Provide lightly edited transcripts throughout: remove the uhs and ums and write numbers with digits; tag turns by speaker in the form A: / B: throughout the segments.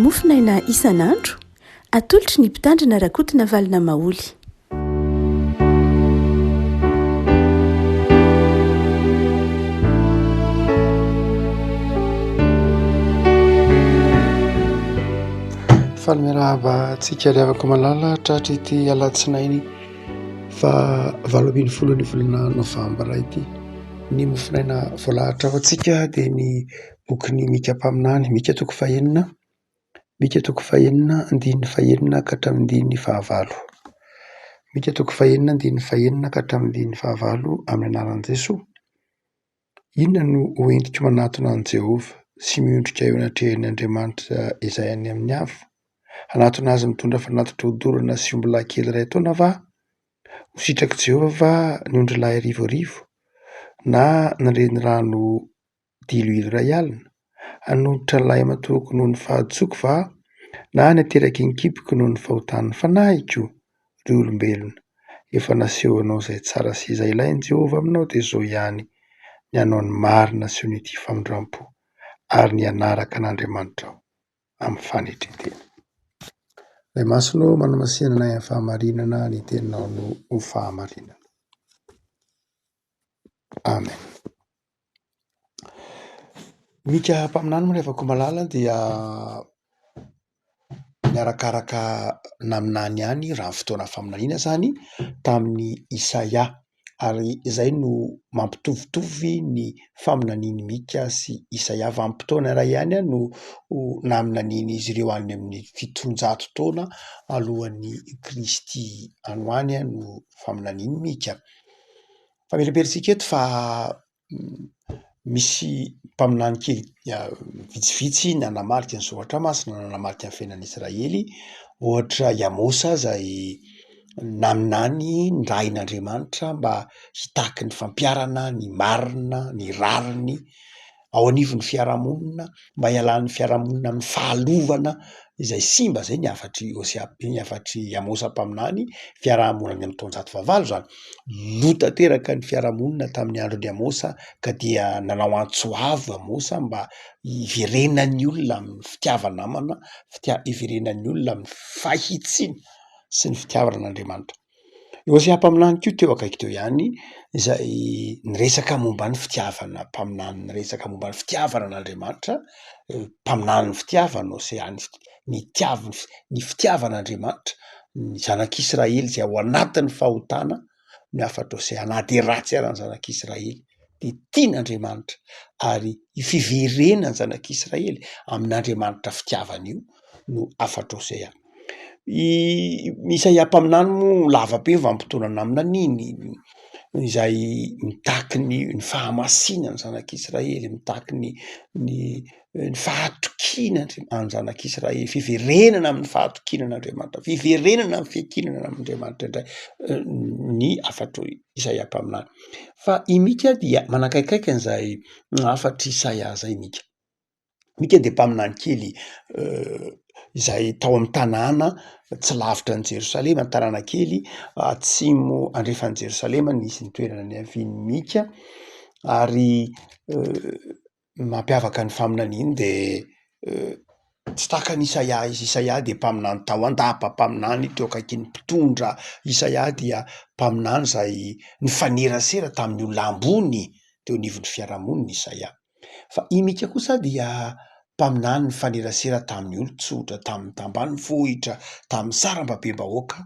A: mofinaina isan'andro atolotry ny mpitandrina rakotina valina maoly.
B: Falmirahaba tsika riavaka malala tratra ity alatsinainy fa 27 volana novambra ity ny mofinaina voalahatra ho antsika dia ny boky Mika Mpaminany, Mika toko fahenina, Mika toko fahenina andininy fahenina ka hatramin'ny andininy fahavalo, Mika toko fahenina andininy fahenina ka hatramin'ny andininy fahavalo amin'ny anaran'i Jesoa. Inona no hoentiko manatona an' Jehova sy miondrika eo anatrehan'Andriamanitra izay any amin'ny avo? Hanatona azy mitondra fanatitra hodorana sy ombilahy kely iray taona va? Ho sitraka Jehova va ny ondrilahy arivorivo? Na nireny rano dilo iray alina? Hanoditra ny lahy aman-toko noho ny fahatsoko va? Na nateraka inkipiko noho ny fahotan'ny fanahiko? Ry olombelona, efa naseho anao izay tsara sy izay ilainy Jehova aminao dia izao ihany ny hanao ny marina sy ny ity famindrampo ary ny hanaraka an'Andriamanitra amin'ny fanetretena. Ilay masonao manamasihana anay amin'ny fahamarinana, ny teninao no ho fahamarinana. Amen. Mika Mpaminany moa rehefa koa malala dia niarakaraka naminany ihany raha ny fotoana faminaniana zany tamin'ny Isaia, ary izay no mampitovitovy ny faminanian'i Mika sy Isaia. Vanim-potoana iray ihany no naminanian'izy ireo any amin'ny 700 taona alohan'ny Kristy anoany no faminanian'i Mika. Fa mierimperitsika eto fa misy mpaminany kely vitsivitsy nanamarika ny soratra masina, nanamarika ny fiainan'i Israely, ohatra i Amosa izay naminany ny rahin'Andriamanitra mba hitaky ny fampiarana, ny marina, ny rariny ao anivon'ny fiarahamonina, mba hialan'ny fiarahamonina amin'ny fahalovana izay simba. Zay ny afatry afatry Amosa mpaminany, fiarahamonina amin'ny taonjato fahavalo zany. Lo tanteraka ny fiarahamonina tamin'ny andron'i Amosa ka dia nanao antsoavo Amosa mba hiverenan'ny olona amin'ny fitiavanamana, hiverenan'ny olona amin'ny fahitsiana sy ny fitiavana an'Andriamanitra. I Hosea mpaminany koa teo akaiky teo ihany izay niresaka momba ny fitiavana, mpaminany niresaka momba ny fitiavana an'Andriamanitra, mpaminany ny fitiavana Hosea, ny fitiavan'Andriamanitra, ny zanak'Israely izay ao anatin'ny fahotana, ny afatra Hosea na dia ratsy ary ny zanak'Israely dia tian'Andriamanitra ary fiverenany zanak'Israely amin'Andriamanitra fitiavana io no afatra Hosea. Isaia mpaminany moa lavabe vanim-potoana naminaniny, izay mitaky ny fahamasinana ny zanak'Israely, mitaky ny fahatokiana ny zanak'Israely, fiverenana amin'ny fahatokinana Andriamanitra, fiverenana amin'ny fiankinana amin'Andriamanitra indray ny afatro Isaia mpaminany. Fa i Mika dia manakaikaiky an'izay afatry Isaia zay Mika. Mika dia mpaminany kely izay tao amin'ny tanàna tsy lavitra ny Jerosalema, ny tanàna kely atsimo andrefan'ny Jerosalema nisy ny toerana niavian'ny Mika, ary mampiavaka ny faminaniany dia tsy takan'i Isaia izy. Isaia dia mpaminany tao an-dapa, mpaminany teo akaikin'ny mpitondra. Isaia dia mpaminany izay nifanerasera tamin'ny olona ambony teo anivon'ny fiarahamonina Isaia. Fa i Mika kosa dia mpaminany nifanerasera tamin'ny olon-tsotra, tamin'ny tambanivohitra, tamin'ny sarambabem-bahoaka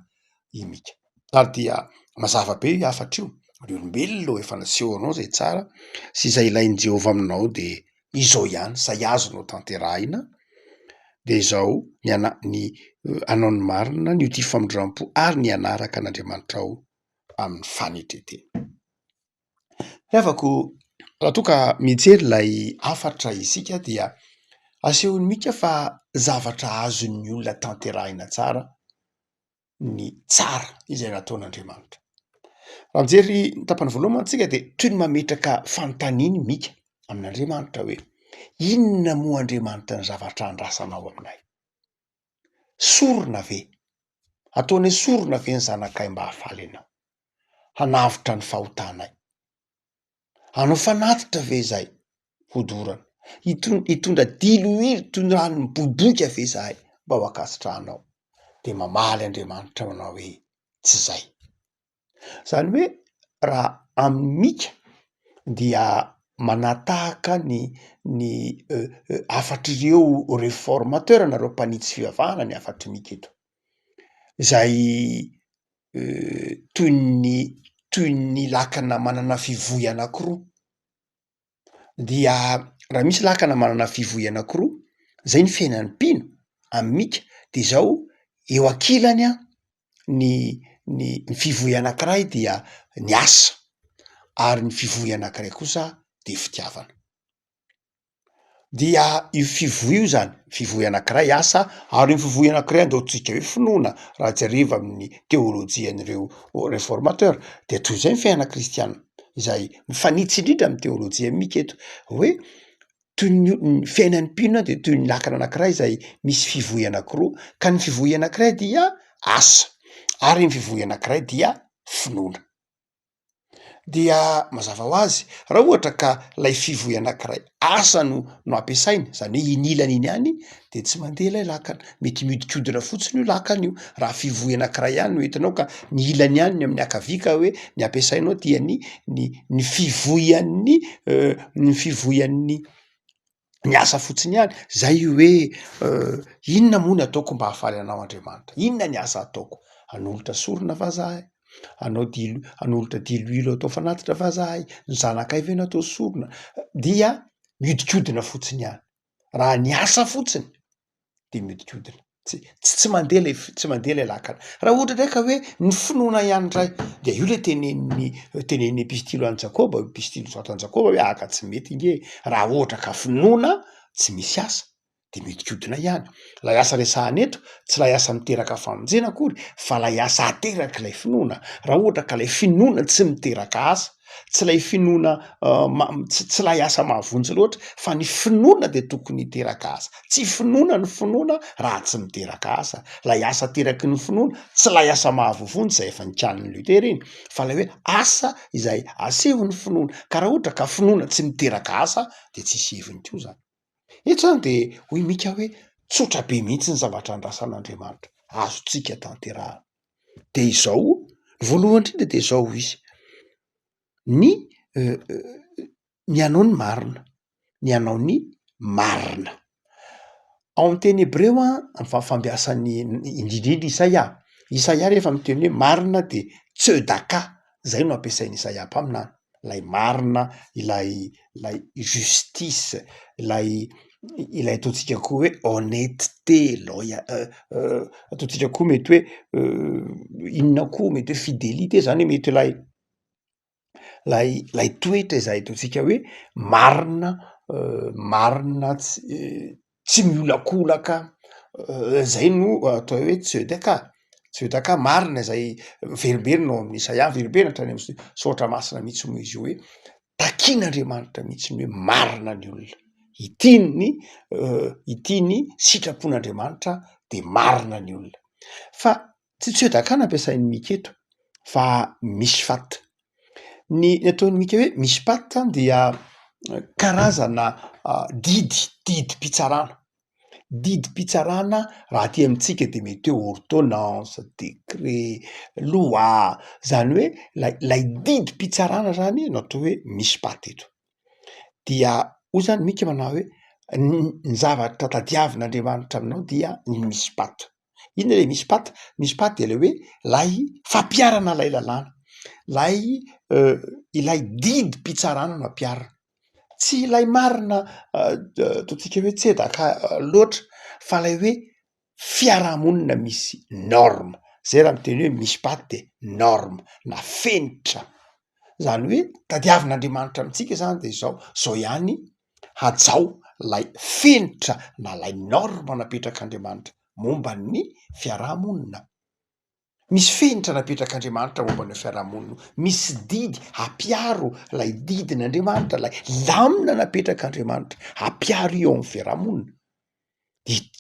B: i Mika. Ary dia mazava be afatra io. Ry olombelona efa naseho anao izay tsara sy izay ilain'i Jehova aminao dia izao ihany, izay azonao tanterahina dia izao ny hanao ny marina, ny tia famindrampo ary ny hanaraka an'Andriamanitra ao amin'ny fanetretena. Rehavako raha toa ka mijery ilay afatra isika dia asehon'ny Mika fa zavatra azon'ny olona tanterahina tsara ny tsara izay nataon'Andriamanitra. Raha mijery ny tapany voalohany mantsika dia toy ny mametraka fanontaniany Mika amin'Andriamanitra hoe inona moa Andriamanitra ny zavatra andrasanao aminay? Sorona ve? Ataonay sorona ve ny zanakay mba hahafaly anao? Hanavotra ny fahotanay? Hanao fanatitra ve izay hodorana? hitondra diloilo toy ny rano mibodoka ve zahay mba ho akasitranao de mamaly Andriamanitra manao hoe tsy zay. Zany hoe raha amika dia manatahaka ny afatr'ireo réformateur nareo mpanitsy fivavahana ny afatry mika eto zay toy ny lakana manana fivoy anankiroa dia raha misy lakana manana fivoy anankiroa zay ny fiainan'ny mpino amika de zao eo ankilany a ny fivoy anankiray dia ny asa ary ny fivoy anankiray kosa de fitiavana. Dia io fivoy io zany fivoy anankiray asa ary ny fivoy anankiray andaontsika hoe finoana raha jereva amin'ny teolojian'ireo réformateur de toy zay ny fiainana kristiana izay mifanitsy indrindra amy teolojia mika eto hoe toy ny fiainan'ny mpino de toy ny lakana anankiray zay misy fivoy anankiroa ka ny fivoy anankiray dia asa ary ny fivoy anankiray dia finoana. Dia mazava ho azy raha ohatra ka lay fivoy anankiray asa no ampiasaina zany hoe inilany iny ihany de tsy mandeha lay lakana mety miodikodina fotsiny io lakana io raha fivoy anankiray ihany no entinao ka ny ilany ihany ny amin'ny akavia ka hoe ny ampiasainao dia ny fivoian'ny ny asa fotsiny ihany zay hoe inona moa ny ataoko mba hahafaly anao Andriamanitra, inona ny asa ataoko, hanolotra sorona va zahay, hanolotra diloilo atao fanatitra va zahay, ny zanakay ve no atao sorona, dia miodikodina fotsiny ihany raha ny asa fotsiny de miodikodina tsy mandeha lay lakana. Raha ohatra ndraika hoe ny finoana ihany ndray de io le tenenin'ny epistily an Jakoba epistily zato an Jakoba hoe aka tsy mety nge raha ohatra ka finoana tsy misy asa de miodikodina ihany. Lay asa resahana eto tsy lay asa miteraka famonjena akory fa lay asa ateraky lay finoana. Raha ohatra ka lay finoana tsy miteraka asa tsy lay finoana tsy lay asa mahavonjy loatra fa ny finoana de tokony hiteraka asa, tsy finoana ny finoana raha tsy miteraka asa. Lay asa teraky ny finoana tsy lay asa mahavovonjy zay efa nikaniny Lutera iny fa lay hoe asa izay asehon'ny finoana ka raha ohatra ka finoana tsy miteraka asa de tsisy heviny ko zany. Eto zany de hoy mika hoe tsotra be mihitsy ny zavatra andrasan'Andriamanitra azotsika tanterahana de izao voalohany indrindra de zao izy ny anao ny marina, ny anao ny marina ao amin'ny teny hebreo a fampiasan'ny indrindrindra Isaia rehefa miteny hoe marina de tsödaka zay no ampiasain'ny Isaia mpaminany lay marina ilay justice ilay ataontsika koa hoe honnêteté ataontsika koa mety hoe inona koa mety hoe fidélité zany hoe mety hoe lay toetra izay ataontsika hoe marina tsy miolakolaka zay no atao hoe tsödaka marina zay veriberina ao amin'ny Isaia veriberina hatrany amin'ny soratra masina mihitsy moa izy io hoe takian'Andriamanitra mihitsy ny hoe marina ny olona ity ny sitrapon'Andriamanitra de marina ny olona fa tsy tsödaka no ampiasain'ny mika eto fa mishpat. Ny ataon'ny mika hoe mishpat dia karazana didim-pitsarana raha aty amintsika de mety hoe ordonnance, décret, loi zany hoe lay didim-pitsarana zany no atao hoe mishpat eto. Dia hoy zany mika manao hoe ny zavatra tadiavin'Andriamanitra aminao dia ny mishpat. Inona le mishpat? Mishpat de le hoe lay fampiarana lay lalàna ilay didim-pitsarana no ampiarina tsy lay marina ataontsika hoe tsedaka loatra fa lay hoe fiarahamonina misy norme zay raha miteny hoe mishpat de norme na fenitra zany hoe tadiavin'Andriamanitra amintsika zany de zao ihany hajao lay fenitra na lay norme napetrak'Andriamanitra momba ny fiarahamonina. Misy fenitra napetrak'Andriamanitra momba ny fiarahamonina, misy didy hapiaro lay didin'Andriamanitra lay lamina napetrak'Andriamanitra hapiaro io amin'ny fiarahamonina.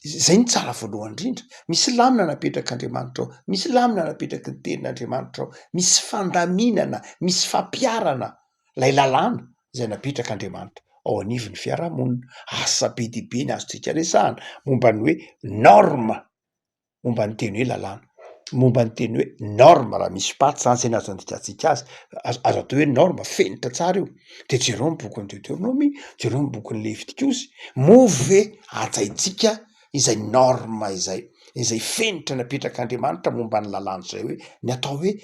B: Zay ny tsara voalohany indrindra, misy lamina napetrak'Andriamanitra ao, misy lamina napetraky ny tenin'Andriamanitra ao, misy fandaminana, misy fampiarana lay lalàna zay napetrak'Andriamanitra ao anivon'ny fiarahamonina. Asa be dia be ny azontsika resahana momba ny hoe norma, momba ny teny hoe lalàna, momba ny teny hoe norma. Raha misy paty zany zay nazandikatsika azy, azo atao hoe norma fenitra tsara io. De jereo ny bokin'ny Deutéronome, jereo ny bokin'ny Levitikosy, move ajaitsika izay norma izay fenitra napetrak'Andriamanitra momba ny lalàna zay, hoe ny atao hoe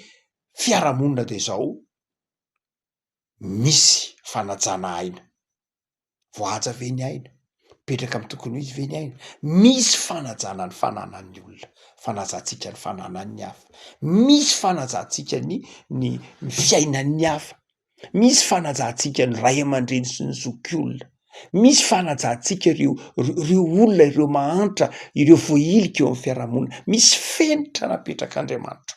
B: fiarahamonina de zao misy fanajana aina, voaja ve ny aina, petraka amy tokony izy ve ny aina, misy fanajana ny fananan'ny olona, fanazantsika ny fananan'ny hafa, misy fanazantsika ny fiainan'ny hafa, misy fanazantsika ny ray aman-dreny sy ny zokiolona, misy fanajantsika reo olona ireo mahantra, ireo voailika eo amin'ny fiarahamonina, misy fenitra napetrak'Andriamanitra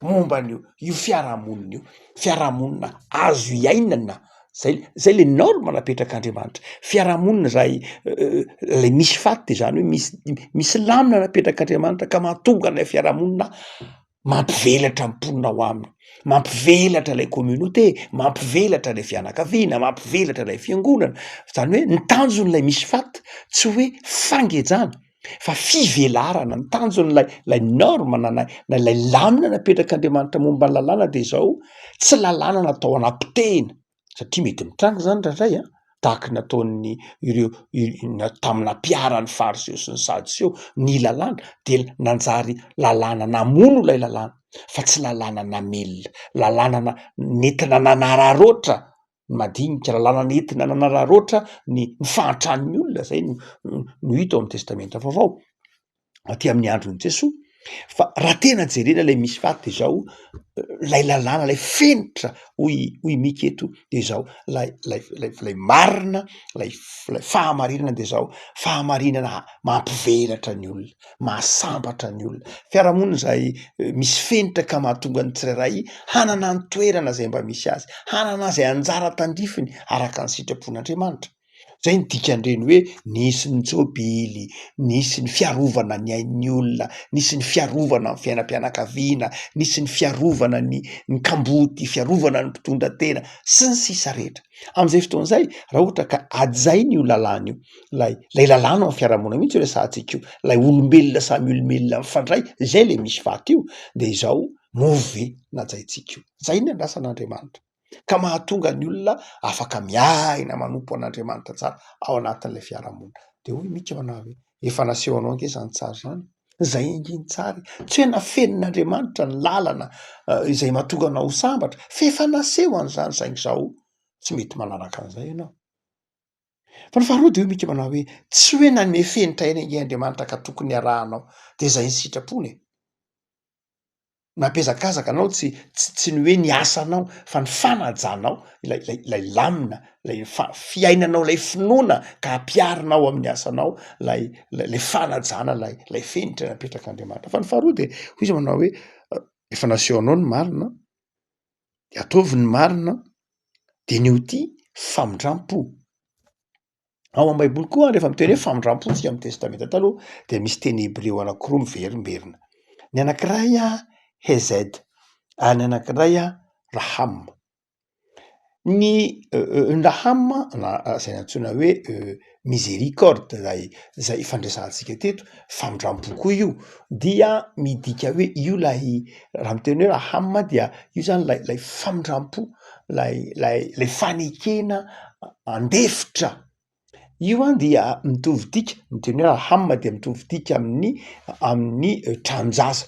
B: momba an'io fiarahamonina io, fiarahamonina azo iainana, zay le norma napetrak'Andriamanitra. Fiarahamonina lay misy faty de zany hoe misy lamina napetrak'Andriamanitra ka mahatonga ilay fiarahamonina mampivelatra ny mponina ao aminy, mampivelatra ilay communauté, mampivelatra ilay fianakaviana, mampivelatra ilay fiangonana. Zany hoe ny tanjon'ilay misy faty tsy hoe fangejana fa fivelarana, ny tanjon'lay norma na lay lamina napetrak'Andriamanitra momba ny lalàna de zao tsy lalàna natao anapitehina, satria mety mitranga zany raindray tahaka nataon'ny ireo tamina piaran'ny fariseo sy ny sadoseo ny lalàna de nanjary lalàna namono lay lalàna fa tsy lalàna namelona, lalàna nentina nanararoatra ny madinika, lalàna nentina nanararoatra ny fahantrany olona. Zay no hita ao amin'ny testamenta vaovao aty amin'ny andron'i Jesoa. Fa raha tena jerena lay misy faty de zao lay lalàna lay fenitra hoy miketo de zao lay marina, lay fahamarinana de zao fahamarinana mampivelatra ny olona, mahasambatra ny olona. Fiarahamonina zay misy fenitra ka mahatonga ny tsirairay hanana ny toerana zay mba misy azy, hanana zay anjara tandrifiny araka ny sitrapon'Andriamanitra. Zay ny dikan'ireny hoe nisy ny jobily, nisy ny fiarovana ny ain'ny olona, nisy ny fiarovana ny fiainam-pianakaviana, nisy ny fiarovana ny kamboty, fiarovana ny mpitondra tena sy ny sisa rehetra. Am'izay fotoan'izay raha ohatra ka ajainy io lalàna io, lay lalàna amin'ny fiarahamonina mihitsy io resantsika io, lay olombelona samy olombelona mifandray, zay le misy faty io de zao move najaitsika io. Zay ny andrasan'Andriamanitra ka mahatonga ny olona afaka miaina manompo an'Andriamanitra tsara ao anatin'ilay fiarahamonina. De hoy mika manao hoe efa naseho anao ange zany tsara zany, zay anginy tsara, tsy hoe nafenin'Andriamanitra ny lalana izay mahatonga anao ho sambatra, fa efa naseho an'izany saingy zao tsy mety manaraka an'izay ianao. Fa ny faharoa de hoy mika manao hoe tsy hoe nanome fenitra aina ange Andriamanitra ka tokony arahanao de zay ny sitrapony nampezakazaka anao tsy ny hoe ny asanao fa ny fanajanao lay lamina, lay fiainanao lay finoana ka ampiarinao amin'ny asanao lay fanajana lay fenitra napetrak'Andriamanitra. Fa ny faharoa de hoy izy manao hoe efa naseho anao ny marina de ataovy ny marina de ny oti famindrampo. Ao am-baiboly koa rehefa miteny hoe famindrampo tsika amin'ny testamenta taloha de misy teny hebreo anankiroa miverimberina, ny anankiray Hezed, ary ny anankiray Raham. Ny Raham zay antsoina hoe miséricorde zay fandraisantsika teto, famindrampo koa io, dia midika hoe io lay raha miteny hoe Raham dia io zany lay famindrampo, lay fanekena andefitra. Io dia mitovy dika, miteny hoe Raham dia mitovy dika amin'ny tranonjaza,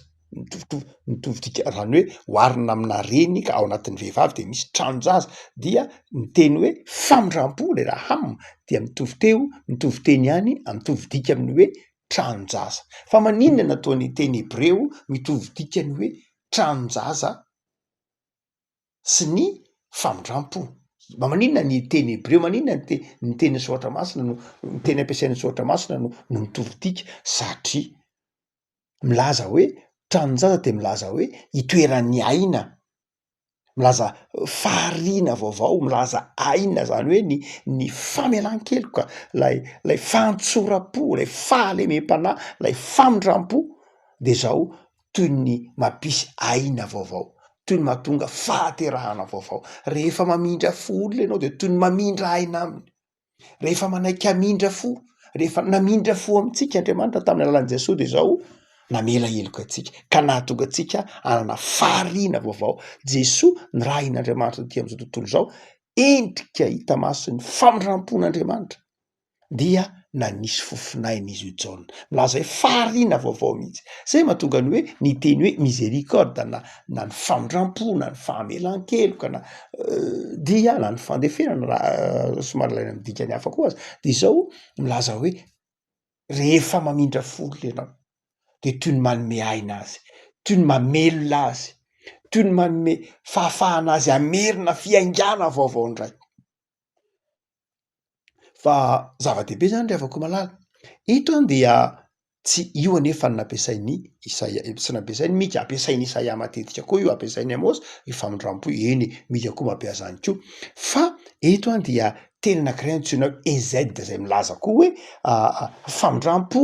B: mitovy dika zany hoe oharina amina reny ka ao anatin'ny vehivavy de misy tranonjaza, dia miteny hoe famindrampo le Raham dia mitovy teny ihany, mitovy dika amin'ny hoe tranonjaza. Fa maninona nataony teny hebreo mitovy dikany hoe tranonjaza sy ny famindrampo? Maninona ny teny hebreo, maninona ny teny Soatra Masina no ny teny ampiasain'ny Soatra Masina no mitovy dika? Satria milaza hoe tranonjaza de milaza hoe itoeran'ny aina, milaza fahariana vaovao, milaza aina, zany hoe ny famelan-keloka, lay fahantsoram-po, lay fahalemem-panahy, lay famindram-po de zao toy ny mampisy aina vaovao, toy ny mahatonga fahaterahana vaovao. Rehefa mamindra fo olona ianao de toy ny mamindra aina aminy. rehefa manaiky hamindra fo, rehefa namindra fo amintsika Andriamanitra tamin'ny alalan'i Jesosy de zao namela heloka antsika ka nahatonga antsika anana fahariana vaovao. Jesosy nirahin'Andriamanitra ty am'izao tontolo zao endrika hita maso ny famindram-pon'Andriamanitra dia nanisy fofinainy izy io Jaona, milaza hoe fahariana vaovao mihitsy. Zay mahatonga ny hoe ny teny hoe miséricorde na ny famindram-po na ny fahamelan-keloka na dia na ny fandefenana raha somary ilaina amin'ny dikany hafa koa azy. De zao milaza hoe rehefa mamindra folo ianao de toy ny manome aina azy, toy ny mamelona azy, toy ny manome fahafahana azy amerina fiaingana vaovao ndray. Fa zava-dehibe zany ry havako malala. Ito dia tsy io anefa ny nampiasain'ny Isaia, tsy nampiasain'ny Mika, ampiasain'ny Isaia matetika koa io, ampiasain'ny Amosy io famindram-po eny, Mika koa mampiasa any koa. Fa eto dia teny anankiray antsoina hoe Ezed zay milaza koa hoe famindram-po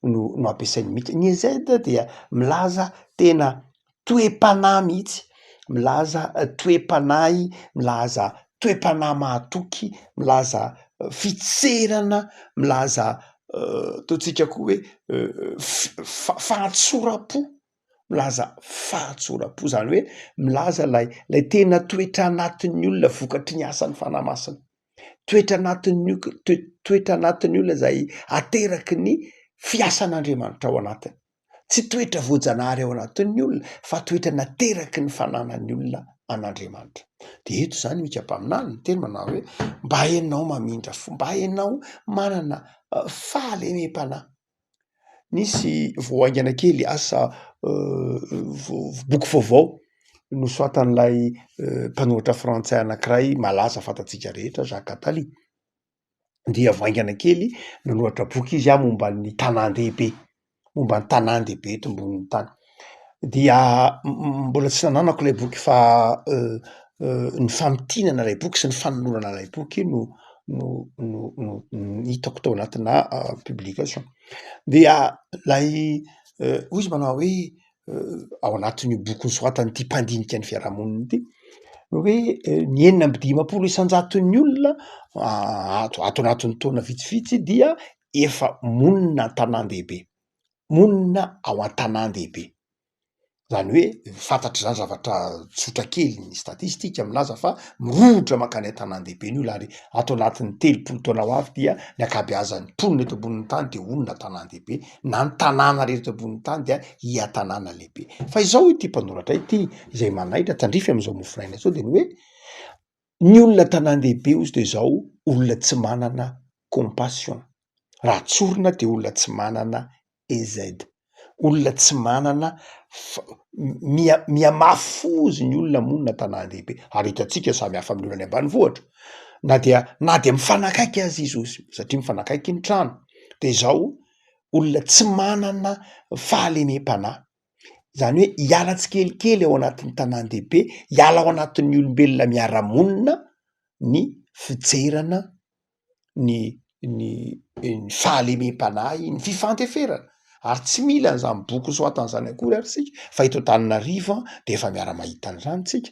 B: no ampiasain'ny Mika. Ny Ezed dia milaza tena toe-panahy mihitsy, milaza toe-panahy, milaza toe-panahy mahatoky, milaza fitserana, milaza ataontsika koa hoe fahatsoram-po, milaza fahatsoram-po zany hoe milaza lay tena toetra anatin'ny olona vokatry ny asan'ny fanahy masina, toetra anatin'ny olona zay ateraky ny fiasan'Andriamanitra ao anatiny. Tsy toetra voajanahary ao anatin'ny olona fa toetra nateraky ny fananan'ny olona an'Andriamanitra. De eto zany mikam-paminany ny teny manao hoe mba hainao mamindra fo, mba hainao manana fahalemem-panahy. Nisy voaingana kely asa boky vaovao nosoatan'lay mpanoratra frantsay anankiray malaza fantatsika rehetra Jacques Attali. Dia voaingana kely nanoratra boky izy momba ny tanan-dehibe, momba ny tanan-dehibe eto ambonin'ny tany. Dia mbola tsy nananako lay boky fa ny famitinana lay boky sy ny fanonorana lay boky no hitako tao anatina publication. Dia lay hoy izy manao hoe ao anatin'io boky nosoatan'ity mpandinika ny fiarahamonina ity no hoe ny 650 isan-jaton'ny olona ato anatin'ny taona vitsivitsy dia efa monina tanan-dehibe, monina ao an-tanan-dehibe. Zany hoe fantatry zany zavatra tsotra kely ny statistika milaza fa mirohitra makany an-tanan-dehibe ny olona ary ato anatin'ny 30 taona ho avy dia ny ankabeazan'ny mponina eto ambonin'ny tany de olona tanan-dehibe, na ny tanàna rehetra eto ambonin'ny tany dia ia-tanàna lehibe. Fa izao ity mpanoratra ity izay manaitra tandrify am'izao mofinaina zao de ny hoe ny olona tanan-dehibe ozy de zao olona tsy manana compassion, raha tsorina de olona tsy manana ezed, olona tsy manana miamafozy ny olona monina tanan-dehibe. Ary hitantsika samy hafa amin'ny olona any ambanivohitra na dia mifanakaiky azy izy ozy satria mifanakaiky ny trano de zao olona tsy manana fahalemem-panahy. Zany hoe hiala tsikelikely ao anatin'ny tanan-dehibe, hiala ao anatin'ny olombelona miara-monina ny fijerana ny fahalemem-panahy, ny fifanteferana. Ary tsy mila an'zany boky soatan'zany akory ary sika fa eto Antananarivo de efa miara mahita an'zany tsika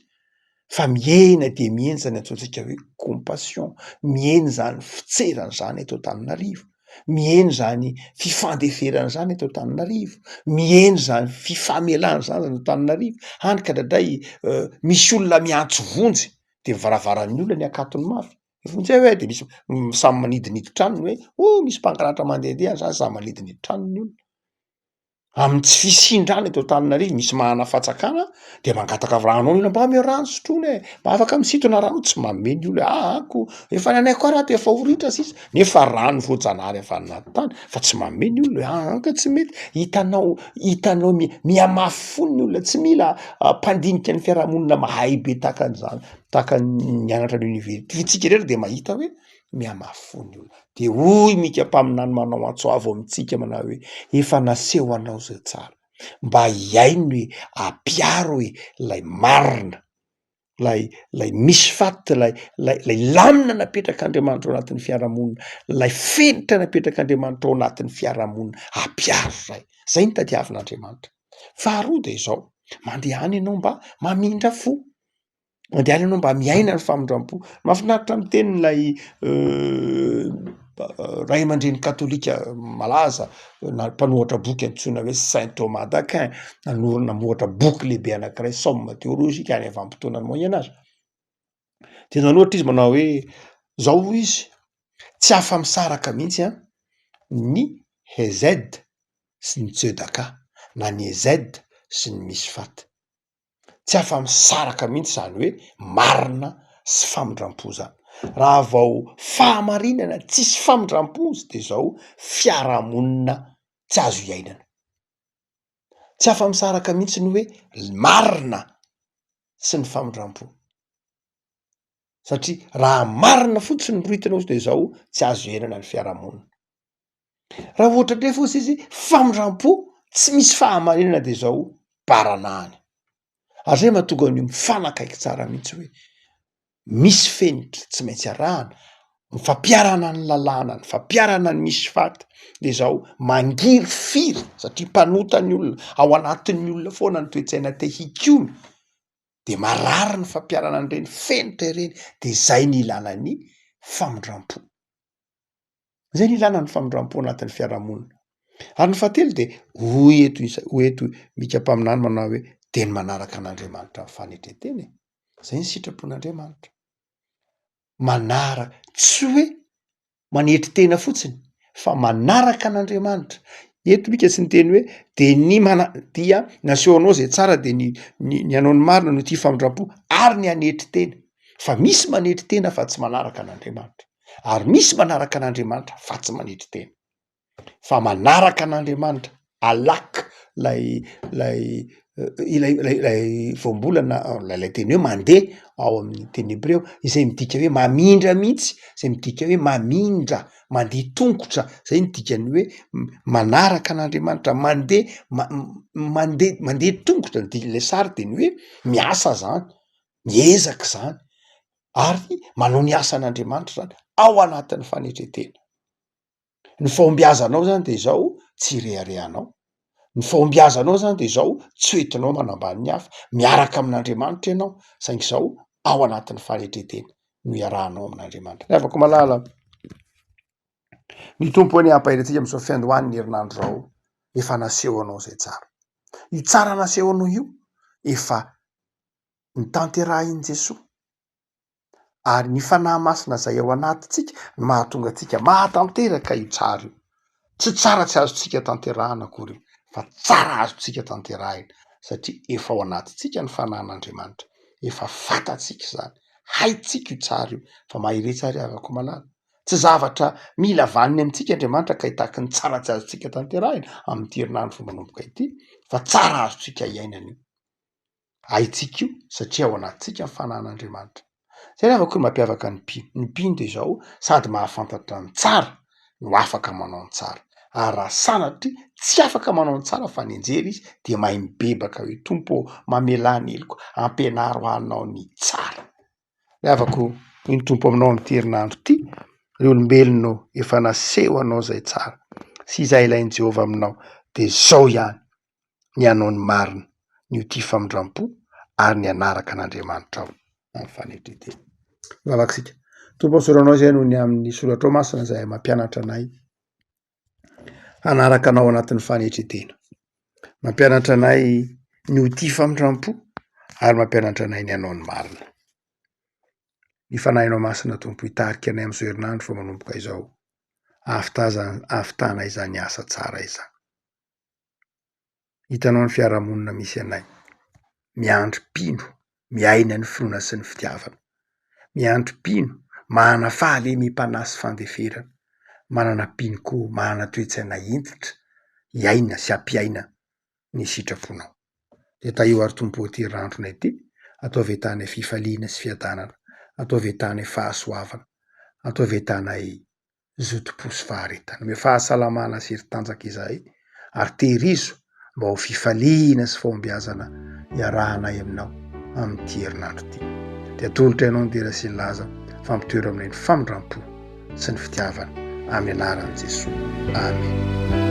B: fa miena de miena zany antsointsika hoe compassion, miena zany fitserana zany eto Antananarivo, miena zany fifandeferana zany eto Antananarivo, miena zany fifamelana zany eto Antananarivo. Hany ka indray misy olona miantso vonjy de mivaravaran'ny olona ny akatony mafy. Vonjy hoe de misy samy manidinidy tranony hoe misy mpangalatra mandehandeha zany samy manidinidy tranony olona. Amin'ny tsy fisindrana eto Antananarivo misy mahana fatsakana de mangataka rano olona mba ameo rano sotroina mba afaka misintona rano tsy manome ny olona ako efa nanay koa raha to efa horitra sisa nefa rano voajanahary avy anaty tany fa tsy manome ny olona ka tsy mety. Hitanao miamafy fony ny olona, tsy mila mpandinika ny fiarahamonina mahay be takan'izany, taka nianatra ny université tsika rehetra de mahita hoe miamafy fony olona. De hoy mikam-paminany manao antsoavo amintsika manao hoe efa naseho anao zay tsara mba hiaino hoe apiaro hoe lay marina, lay misy faty, lay lamina napetrak'Andriamanitra ao anatin'ny fiarahamonina, lay fenitra napetrak'Andriamanitra ao anatin'ny fiarahamonina apiaro zay. Zay ny tadiavin'Andriamanitra. Faharoa de zao, mandeha any ianao mba mamindra fo. Mandeha any ianao mba miaina ny famindram-po. Mahafinaritra mitenin'ilay ray aman-dreny katolika malaza na mpanohatra boky antsoina hoe Saint Thomas d'Aquin, namohatra boky lehibe anankiray Somme théologique any avampotoanany Moyen Âge. De nanohatra izy manao hoe zao izy tsy afa-misaraka mihitsy ny Hezed sy ny Tsedaka na ny Ezed sy ny misy faty. Tsy afa-misaraka mihitsy zany hoe marina sy famindram-po zany. Raha vao fahamarinana tsisy famindram-po de zao fiarahamonina tsy azo iainana. Tsy afa-misaraka mihitsy ny hoe marina sy ny famindram-po. Satria raha marina fotsiny ny rohitinao de zao tsy azo iainana ny fiarahamonina. Raha ohatra ndray fotsy izy famindram-po tsy misy fahamarinana de zao baranahany. Ary zay mahatonga an'io mifanakaiky tsara mihitsy hoe misy fenitra tsy maintsy arahana, mifampiarana ny lalàna, mifampiarana ny misy faty de zao mangiry firy satria mpanota ny olona, ao anatin'ny olona foana ny toe-tsaina te hikiona, de marary ny fampiarana an'ireny fenitra ireny, de zay ny ilana ny famindram-po. Zay ny ilana ny famindram-po anatin'ny fiarahamonina. Ary ny fahatelo de hoy eto mika-paminany manao hoe de ny manaraka an'Andriamanitra ny fanetreteny. Zay ny sitrapon'Andriamanitra. Tsy hoe manetry tena fotsiny fa manaraka an'Andriamanitra. Eto mika sy ny teny hoe de dia naseho anao zay tsara de ny anao ny marina no tia famindram-po ary ny anetry tena. Fa misy manetry tena fa tsy manaraka an'Andriamanitra. Ary misy manaraka an'Andriamanitra fa tsy manetry tena. Fa manaraka an'Andriamanitra alaka ilay voambolana lay teny hoe mandeha ao amin'ny teny hebreo izay midika hoe mamindra mihitsy, izay midika hoe mamindra, mandeha tongotra. Zay ny dikany hoe manaraka an'Andriamanitra, mandeha tongotra. Ny dikan'ilay sary de ny hoe miasa zany, miezaka zany, ary manao ny asan'Andriamanitra zany ao anatin'ny fanetretena. Ny fahombiazanao zany de zao tsy reharehanao. Ny fahombiazanao zany de zao tsy hoentinao manambany ny hafa, miaraka amin'Andriamanitra ianao, saingy zao ao anatin'ny fanetretena no iarahanao amin'Andriamanitra. Afaka malala ny tompony hampahirintsika am'zao fiandohan'ny herinandro zao, efa naseho anao zay tsara. Io tsara naseho anao io efa nitanterahin'i Jesosy. Ary ny fanahy masina zay ao anatintsika no mahatonga antsika mahatanteraka io tsara io. Tsy tsara tsy azontsika tanterahana akory io, fa tsara azontsika tanterahina satria efa ao anatintsika ny fanahin'Andriamanitra. Efa fantatsika zany, haitsika io tsara io, fa mahiretsy ary avako malala. Tsy zavatra mila vaniny amintsika Andriamanitra ka hitaky ny tsara tsy azontsika tanterahina amin'ny herinandro manomboka ity, fa tsara azontsika iainana io. Haitsika io satria ao anatintsika ny fanahin'Andriamanitra. Zay afaka mampiavaka ny mpino. Ny mpino de zao sady mahafantatra ny tsara no afaka manao ny tsara. Ary raha sanatry tsy afaka manao ny tsara fa ny anjery izy de mahay mibebaka hoe tompo mamelany heliko, ampianaro anao ny tsara. Le afaka ny tompo aminao amin'ny herinandro ty, ny olombelonao efa naseho anao zay tsara. Sy izay ilain'i Jehova aminao de zao ihany ny anao ny marina, ny ho tia famindram-po ary ny anaraka an'Andriamanitra ao amin'ny fanetretena. Vavaksika. Tompo amsoranao zay noho ny amin'ny soratra ao masina zay mampianatra anay anaraka anao anatin'ny fanetretena. Mampianatra anay ny ho tia famindram-po ary mampianatra anay ny anao ny marina. Ny fanahinao masina tompo hitarika anay am'izao herinandro fa manomboka izao. Ahafitanay izany asa tsara izany. Hitanao ny fiarahamonina misy anay. Miandry mpino, miaina ny finoana sy ny fitiavana. Miandry mpino, manana fahalemem-panahy sy fandeferana. Manana mpino koa, manana toe-tsaina hentitra, hiaina sy hampiaina ny sitraponao. De tahio ary tompo ty herinandronay ty, ataovy hitanay fifaliana sy fiadanana, ataovy hitanay fahasoavana, ataovy hitanay zoto-po sy faharetana. Me fahasalamana sy herin-tanjaka izay, ary tehirizo mba ho fifaliana sy fahombiazana iarahanay aminao amin'ity herinandro ty. De atolotra ianao ny dera sy ny laza, fampitoera aminay ny famindram-po sy ny fitiavana amin'ny anaran'i Jesosy. Amen.